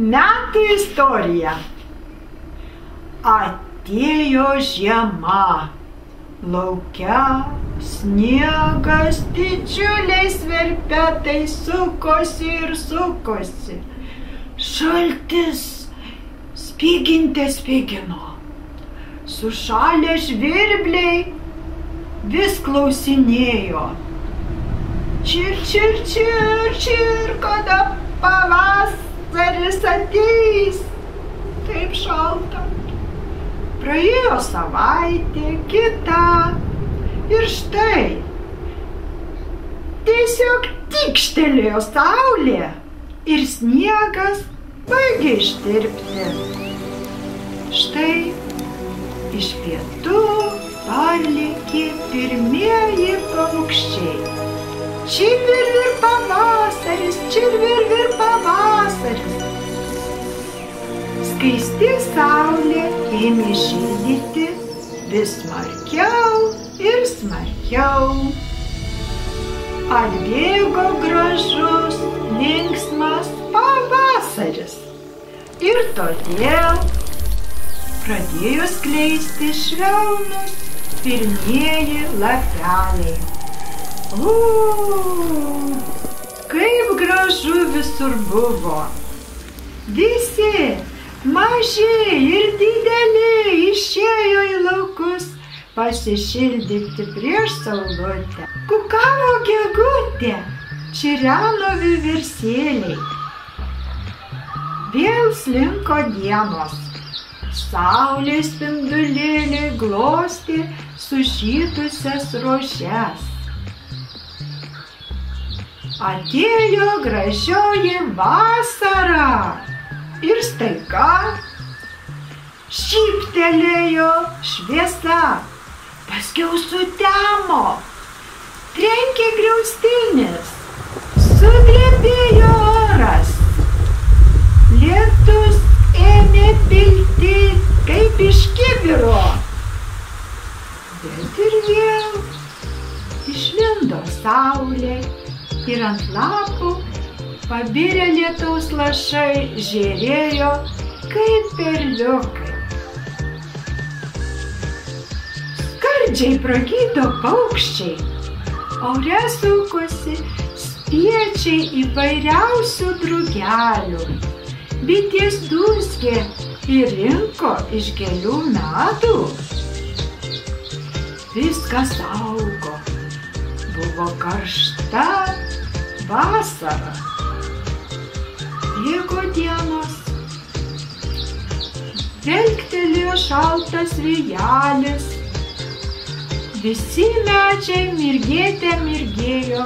Metų istorija. Atėjo žiema. Lauke sniegas didžiuliais verpetais sukosi ir sukosi. Šaltis spigino. Sušalę žvirbliai vis klausinėjo. Čir, kada pavasaris ateis. Taip šalta. Praėjo savaitė, kita. Ir štai, tiesiog tikštelėjo saulė ir sniegas baigė ištirpti. Štai iš pietų parlėkė pirmieji paukščiai. Čirvirvir pavasaris, čirvirvir pavasaris. Skaisti saulė ėmė šildyti vis smarkiau ir smarkiau. Atbėgo gražus, linksmas pavasaris. Ir todėl pradėjo skleisti švelnus pirmieji lapeliai. Kaip gražu visur buvo. Visi, maži ir dideli, išėjo į laukus pasišildyti prieš saulutę. Kukavo gegutė, čireno vieversėliai. Vėl slinko dienos. Saulės spindulėliai glostė sužydusias rožes. Atėjo gražioji vasara ir staiga šyptelėjo šviesa, paskiau sutemo, trenkė griaustinis, sudrebėjo oras, lietus ėmė pilti kaip iš kibiro, bet ir vėl išlindo saulė. Ir ant lapų pabirę lietaus lašai žėrėjo kaip perliukai. Skardžiai pragydo paukščiai, ore sukosi spiečiai įvairiausių drugelių. Bitės dūzgė ir rinko iš gėlių medų. Viskas augo, buvo karšta vasara. Bėgo dienos, dvelktelėjo šaltas vėjelis. Visi medžiai mirgėjo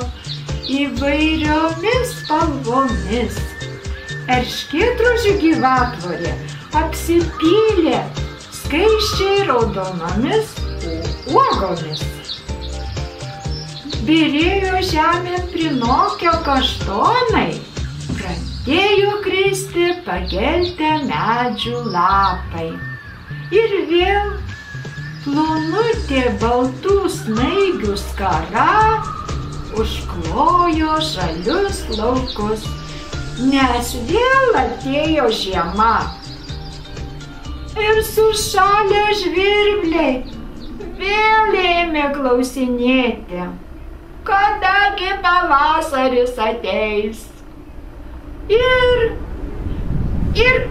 įvairiomis spalvomis. Erškėtrožių gyvatvorė apsipylė skaisčiai raudonomis uogomis. Byrėjo žemėn prinokio kaštonai, pradėjo kristi pageltę medžių lapai. Ir vėl plonutė baltų snaigių skara užklojo žalius laukus, nes vėl atėjo žiema. Ir sušalę žvirbliai vėl ėmė klausinėti, kadagi pavasaris ateis. Ir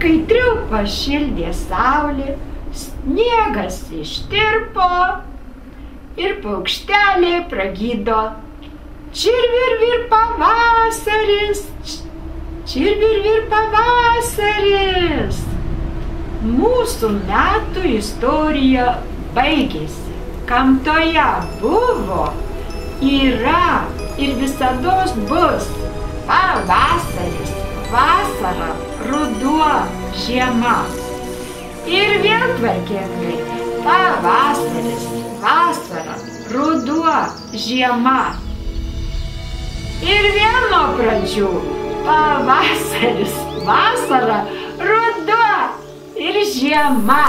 kaitriau pašildė saulė, sniegas ištirpo ir paukšteliai pragydo. Čirvirvir pavasaris, čirvirvir pavasaris. Mūsų metų istorija baigėsi. Gamtoje buvo, yra ir visados bus pavasaris, vasara, ruduo, žiema. Ir vėl tvarkingai pavasaris, vasara, ruduo, žiema. Ir vėl nuo pradžių pavasaris, vasara, ruduo ir žiema.